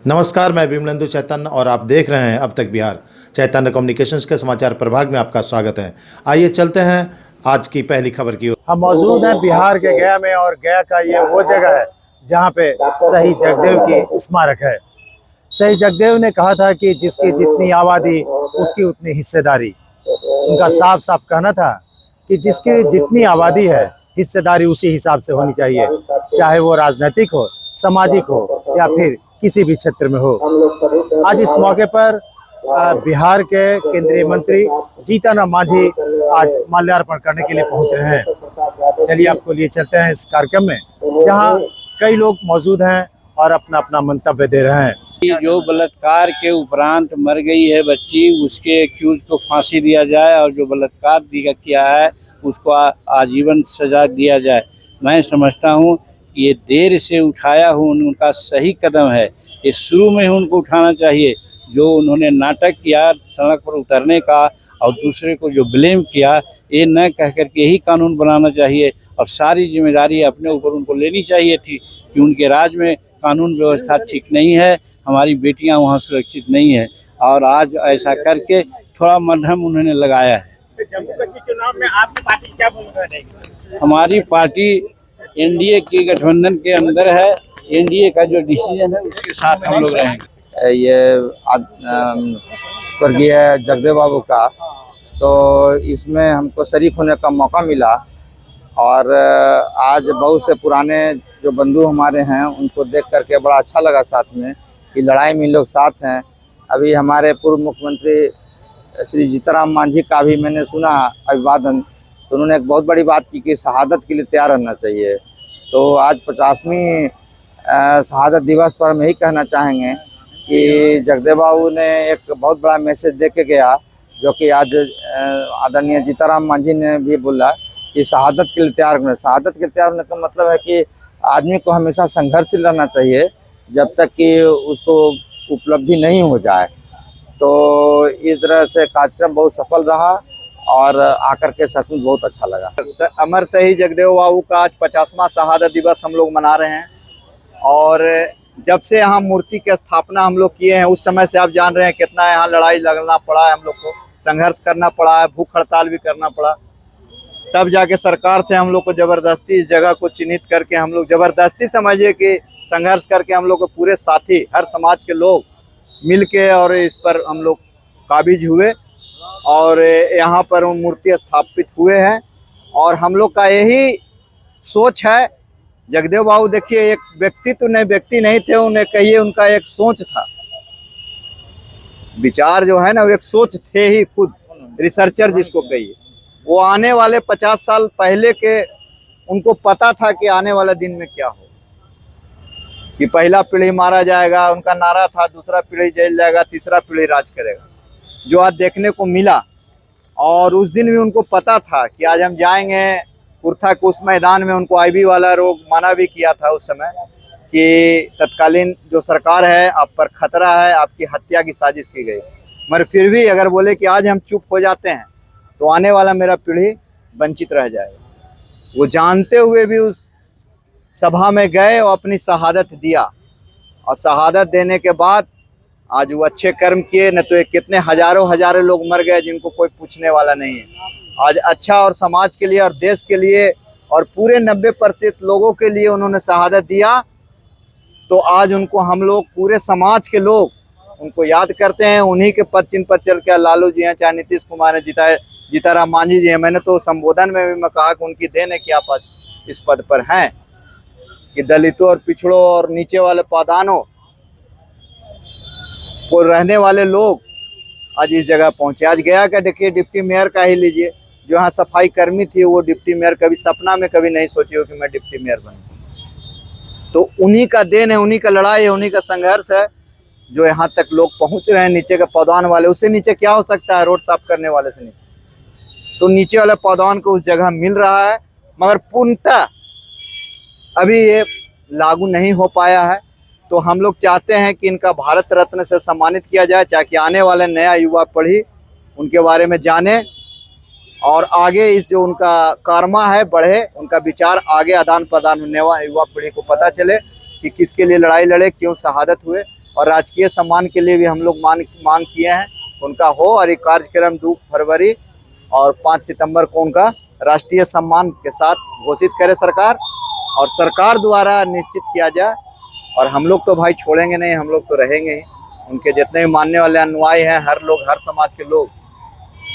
नमस्कार, मैं विमलेंदु चैतन्य और आप देख रहे हैं अब तक बिहार। चैतन्य कम्युनिकेशंस के समाचार प्रभाग में आपका स्वागत है। आइए चलते हैं आज की पहली खबर की ओर। हम मौजूद हैं बिहार के गया में, और गया का ये वो जगह है जहाँ पे शहीद जगदेव की स्मारक है। शहीद जगदेव ने कहा था कि जिसकी जितनी आबादी उसकी उतनी हिस्सेदारी। उनका साफ साफ कहना था कि जिसकी जितनी आबादी है हिस्सेदारी उसी हिसाब से होनी चाहिए, चाहे वो राजनीतिक हो, सामाजिक हो या फिर किसी भी क्षेत्र में हो। आज इस मौके पर बिहार के केंद्रीय मंत्री जीतन राम मांझी आज माल्यार्पण करने के लिए पहुंच रहे हैं। चलिए आपको लिए चलते हैं इस कार्यक्रम में, जहां कई लोग मौजूद हैं और अपना अपना मंतव्य दे रहे हैं। जो बलात्कार के उपरांत मर गई है बच्ची, उसके एक्यूज को फांसी दिया जाए और जो बलात्कार किया है उसको आजीवन सजा दिया जाए। मैं समझता हूँ ये देर से उठाया हुआ उनका सही कदम है। ये शुरू में ही उनको उठाना चाहिए। जो उन्होंने नाटक किया सड़क पर उतरने का और दूसरे को जो ब्लेम किया, ये न कह कर के यही कानून बनाना चाहिए और सारी जिम्मेदारी अपने ऊपर उनको लेनी चाहिए थी कि उनके राज्य में कानून व्यवस्था ठीक नहीं है, हमारी बेटियां वहां सुरक्षित नहीं है। और आज ऐसा करके थोड़ा मलहम उन्होंने लगाया है। जम्मू कश्मीर चुनाव में आपकी पार्टी क्या भूमिका रहेगी? हमारी पार्टी एनडीए के गठबंधन के अंदर है। एनडीए का जो डिसीजन है उसके साथ हम लोग रहेंगे। ये स्वर्गीय जगदेव बाबू का, तो इसमें हमको शरीक होने का मौका मिला और आज बहुत से पुराने जो बंधु हमारे हैं उनको देख करके बड़ा अच्छा लगा। साथ में कि लड़ाई में लोग साथ हैं। अभी हमारे पूर्व मुख्यमंत्री श्री जीतन राम मांझी का भी मैंने सुना अभिवादन, तो उन्होंने एक बहुत बड़ी बात की कि शहादत के लिए तैयार रहना चाहिए। तो आज 50वीं शहादत दिवस पर हम यही कहना चाहेंगे कि जगदेव बाबू ने एक बहुत बड़ा मैसेज दे के गया, जो कि आज आदरणीय जीतन राम मांझी ने भी बोला कि शहादत के लिए तैयार होना। शहादत के तैयार होने का मतलब है कि आदमी को हमेशा संघर्षशील रहना चाहिए जब तक कि उसको उपलब्धि नहीं हो जाए। तो इस तरह से कार्यक्रम बहुत सफल रहा और आकर के सचमुच बहुत अच्छा लगा। अमर शहीद जगदेव बाबू का आज 50वां शहादत दिवस हम लोग मना रहे हैं। और जब से यहाँ मूर्ति की स्थापना हम लोग किए हैं उस समय से आप जान रहे हैं कितना यहाँ लड़ाई लड़ना पड़ा है, हम लोग को संघर्ष करना पड़ा है, भूख हड़ताल भी करना पड़ा। तब जाके सरकार से हम लोग को जबरदस्ती इस जगह को चिन्हित करके, हम लोग जबरदस्ती समझिए कि संघर्ष करके हम लोग को पूरे साथी हर समाज के लोग मिल के और इस पर हम लोग काबिज हुए और यहाँ पर मूर्ति स्थापित हुए हैं। और हम लोग का यही सोच है। जगदेव बाबू देखिए एक व्यक्तित्व नहीं, व्यक्ति नहीं थे, उन्हें कहिए उनका एक सोच था। विचार जो है ना वो एक सोच थे ही, खुद रिसर्चर जिसको कहिए। वो आने वाले 50 साल पहले के उनको पता था कि आने वाला दिन में क्या हो, कि पहला पीढ़ी मारा जाएगा, उनका नारा था, दूसरा पीढ़ी जेल जाएगा, तीसरा पीढ़ी राज करेगा, जो आज देखने को मिला। और उस दिन भी उनको पता था कि आज हम जाएंगे कुर्था के उस मैदान में। उनको आईबी वाला रोग मना भी किया था उस समय कि तत्कालीन जो सरकार है आप पर खतरा है, आपकी हत्या की साजिश की गई। मगर फिर भी अगर बोले कि आज हम चुप हो जाते हैं तो आने वाला मेरा पीढ़ी वंचित रह जाएगा। वो जानते हुए भी उस सभा में गए और अपनी शहादत दिया। और शहादत देने के बाद आज वो अच्छे कर्म किए, न तो कितने हजारों लोग मर गए जिनको कोई पूछने वाला नहीं है। आज अच्छा और समाज के लिए और देश के लिए और पूरे 90% लोगों के लिए उन्होंने शहादत दिया। तो आज उनको हम लोग पूरे समाज के लोग उनको याद करते हैं। उन्हीं के पद चिन्ह पर चल के लालू जी हैं, चाहे नीतीश कुमार हैं, जीतन राम मांझी जी हैं। मैंने तो संबोधन में भी मैं कहा कि उनकी देन है कि आप इस पद पर हैं, कि दलितों और पिछड़ों और नीचे वाले पादानों को रहने वाले लोग आज इस जगह पहुंचे। आज गया का देखिए डिप्टी मेयर का ही लीजिए, जो यहाँ सफाई कर्मी थी वो डिप्टी मेयर कभी सपना में कभी नहीं सोची हो कि मैं डिप्टी मेयर बनूं। तो उन्हीं का देन है, उन्हीं का लड़ाई है, उन्हीं का संघर्ष है जो यहाँ तक लोग पहुंच रहे हैं। नीचे के पौधान वाले, उससे नीचे क्या हो सकता है, रोड साफ करने वाले से नीचे। तो नीचे वाले पौधान को उस जगह मिल रहा है, मगर पूर्णतः अभी ये लागू नहीं हो पाया है। तो हम लोग चाहते हैं कि इनका भारत रत्न से सम्मानित किया जाए, ताकि आने वाले नया युवा पीढ़ी उनके बारे में जाने और आगे इस जो उनका कारमा है बढ़े, उनका विचार आगे आदान प्रदान होने वाला युवा पीढ़ी को पता चले कि किसके लिए लड़ाई लड़े, क्यों शहादत हुए। और राजकीय सम्मान के लिए भी हम लोग मांग किए हैं उनका हो। और ये कार्यक्रम 2 फरवरी और 5 सितंबर को उनका राष्ट्रीय सम्मान के साथ घोषित करे सरकार, और सरकार द्वारा निश्चित किया जाए। और हम लोग तो भाई छोड़ेंगे नहीं, हम लोग तो रहेंगे ही। उनके जितने भी मानने वाले अनुयायी हैं, हर लोग, हर समाज के लोग,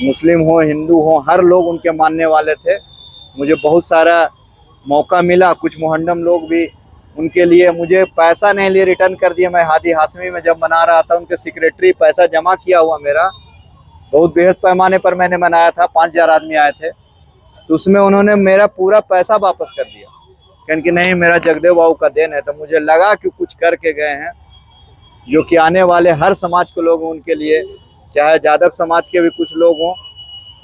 मुस्लिम हो हिंदू हो, हर लोग उनके मानने वाले थे। मुझे बहुत सारा मौका मिला, कुछ मोहम्मदन लोग भी उनके लिए, मुझे पैसा नहीं लिए रिटर्न कर दिया। मैं हादी हाशमी में जब मना रहा था, उनके सेक्रेटरी पैसा जमा किया हुआ मेरा, बहुत बेहद पैमाने पर मैंने मनाया था, 5000 आदमी आए थे, तो उसमें उन्होंने मेरा पूरा पैसा वापस कर दिया, क्योंकि नहीं मेरा जगदेव बाबू का देन है। तो मुझे लगा कि कुछ करके गए हैं, जो कि आने वाले हर समाज के लोग उनके लिए, चाहे यादव समाज के भी कुछ लोग हों,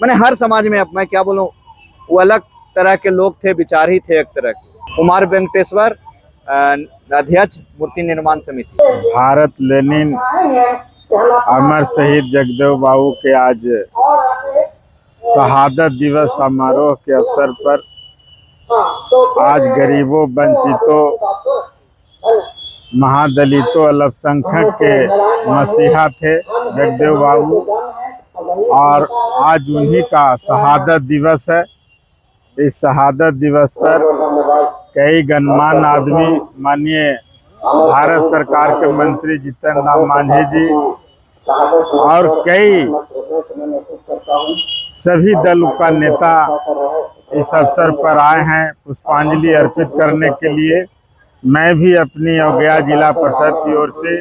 मैंने हर समाज में, अब मैं क्या बोलूं, वो अलग तरह के लोग थे, विचार ही थे एक तरह के। कुमार वेंकटेश्वर, अध्यक्ष मूर्ति निर्माण समिति। भारत लेनिन अमर शहीद जगदेव बाबू के आज शहादत दिवस समारोह के अवसर पर आज गरीबों, वंचितों, महादलितों, अल्पसंख्यक के मसीहा थे जगदेव बाबू, और आज उन्हीं का शहादत दिवस है। इस शहादत दिवस पर कई गणमान्य आदमी, माननीय भारत सरकार के मंत्री जितन राम मांझी जी और कई सभी दलों का नेता इस अवसर पर आए हैं पुष्पांजलि अर्पित करने के लिए। मैं भी अपनी अयोध्या जिला परिषद की ओर से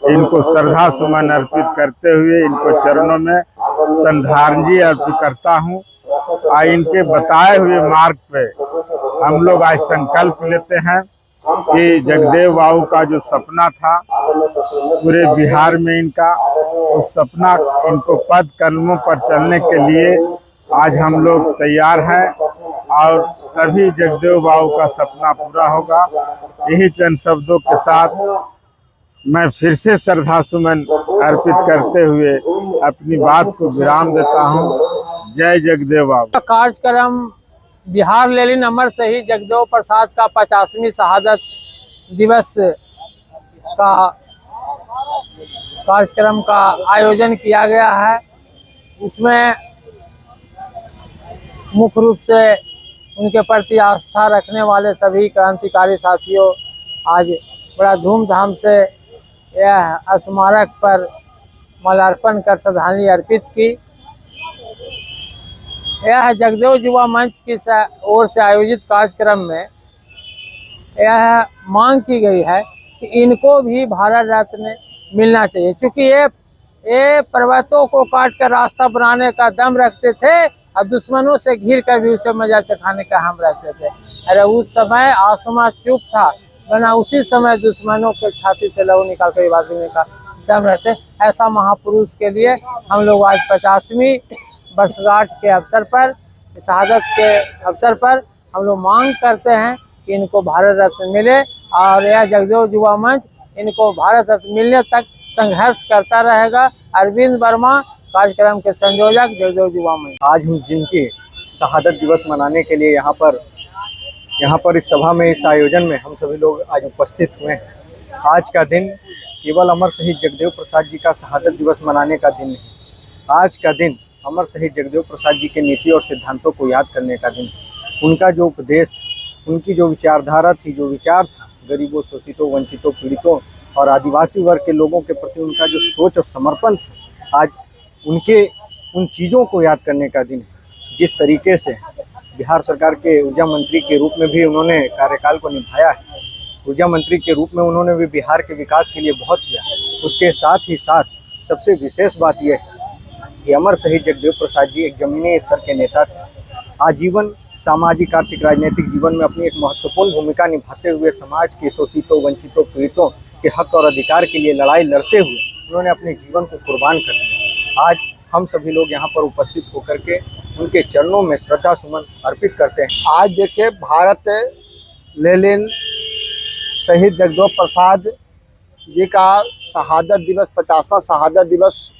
इनको श्रद्धा सुमन अर्पित करते हुए इनको चरणों में श्रद्धांजलि अर्पित करता हूं। आज इनके बताए हुए मार्ग पे हम लोग आज संकल्प लेते हैं कि जगदेव बाबू का जो सपना था पूरे बिहार में, इनका उस सपना, इनको पद कदमों पर चलने के लिए आज हम लोग तैयार हैं, और तभी जगदेव बाबू का सपना पूरा होगा। यही चंद शब्दों के साथ मैं फिर से श्रद्धा सुमन अर्पित करते हुए अपनी बात को विराम देता हूँ। जय जगदेव बाबू। कार्यक्रम बिहार लेनिन अमर शहीद जगदेव प्रसाद का 50वीं शहादत दिवस का कार्यक्रम का आयोजन किया गया है। इसमें मुख्य रूप से उनके प्रति आस्था रखने वाले सभी क्रांतिकारी साथियों आज बड़ा धूमधाम से यह स्मारक पर माल्यार्पण कर श्रद्धांजलि अर्पित की। यह जगदेव युवा मंच की ओर से आयोजित कार्यक्रम में यह मांग की गई है कि इनको भी भारत रत्न मिलना चाहिए, क्योंकि ये पर्वतों को काट कर रास्ता बनाने का दम रखते थे और दुश्मनों से घिर कर भी उसे मजा चखाने का हम रखते थे। अरे उस समय आसमां चुप था, वरना उसी समय दुश्मनों के छाती से लहू निकाल कर बाजने का दम रहते। ऐसा महापुरुष के लिए हम लोग आज 50वीं वर्षगांठ के अवसर पर, शहादत के अवसर पर हम लोग मांग करते हैं कि इनको भारत रत्न मिले, और यह जगदेव युवा मंच इनको भारत रत्न मिलने तक संघर्ष करता रहेगा। अरविंद वर्मा, कार्यक्रम के संयोजक, जगदेव युवा मंच। आज हम जिनकी शहादत दिवस मनाने के लिए यहाँ पर इस सभा में, इस आयोजन में हम सभी लोग आज उपस्थित हुए हैं। आज का दिन केवल अमर शहीद जगदेव प्रसाद जी का शहादत दिवस मनाने का दिन नहीं, आज का दिन अमर शहीद जगदेव प्रसाद जी के नीति और सिद्धांतों को याद करने का दिन। उनका जो उपदेश, उनकी जो विचारधारा थी, जो विचार था, गरीबों, शोषितों, वंचितों, पीड़ितों और आदिवासी वर्ग के लोगों के प्रति उनका जो सोच और समर्पण था, आज उनके उन चीज़ों को याद करने का दिन है। जिस तरीके से बिहार सरकार के ऊर्जा मंत्री के रूप में भी उन्होंने कार्यकाल को निभाया है, ऊर्जा मंत्री के रूप में उन्होंने भी बिहार के विकास के लिए बहुत किया। उसके साथ ही साथ सबसे विशेष बात यह है कि अमर शहीद जगदेव प्रसाद जी एक जमीनी स्तर के नेता थे। आजीवन सामाजिक, आर्थिक, राजनीतिक जीवन में अपनी एक महत्वपूर्ण भूमिका निभाते हुए समाज के शोषितों, वंचितों, पीड़ितों के हक और अधिकार के लिए लड़ाई लड़ते हुए उन्होंने अपने जीवन को कुर्बान कर दिया। आज हम सभी लोग यहाँ पर उपस्थित होकर के उनके चरणों में श्रद्धा सुमन अर्पित करते हैं। आज देखिए, भारत लेनिन शहीद जगदेव प्रसाद जी का शहादत दिवस, 50वां शहादत दिवस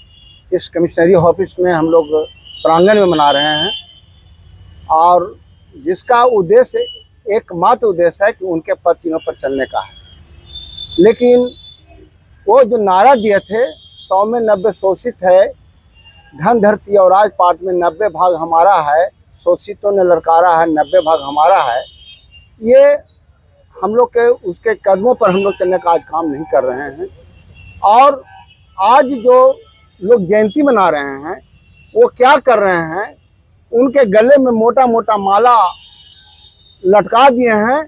इस कमिश्नरी ऑफिस में हम लोग प्रांगण में मना रहे हैं, और जिसका उद्देश्य, एकमात्र उद्देश्य है कि उनके पद चिन्हों पर चलने का है। लेकिन वो जो नारा दिए थे 100 में 90 शोषित है, धन धरती और राजपाट में 90 भाग हमारा है, शोषितों ने ललकारा है 90 भाग हमारा है, ये हम लोग के उसके कदमों पर हम लोग चलने का आज काम नहीं कर रहे हैं। और आज जो लोग जयंती मना रहे हैं वो क्या कर रहे हैं, उनके गले में मोटा मोटा माला लटका दिए हैं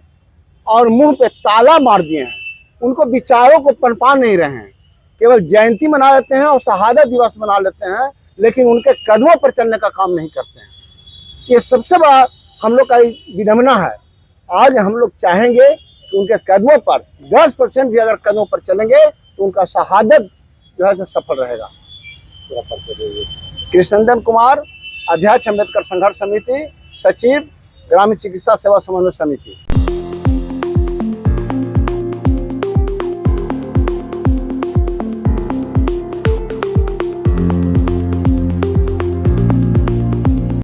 और मुंह पे ताला मार दिए हैं। उनको विचारों को पनपा नहीं रहे हैं, केवल जयंती मना लेते हैं और शहादत दिवस मना लेते हैं, लेकिन उनके कदमों पर चलने का काम नहीं करते हैं। ये सबसे बड़ा हम लोग का विडंबना है। आज हम लोग चाहेंगे कि उनके कदमों पर 10% भी अगर कदमों पर चलेंगे तो उनका शहादत जो है सफल रहेगा। कृष्णनंदन कुमार, अध्यक्ष अम्बेडकर संघर्ष समिति, सचिव ग्रामीण चिकित्सा सेवा समन्वय समिति।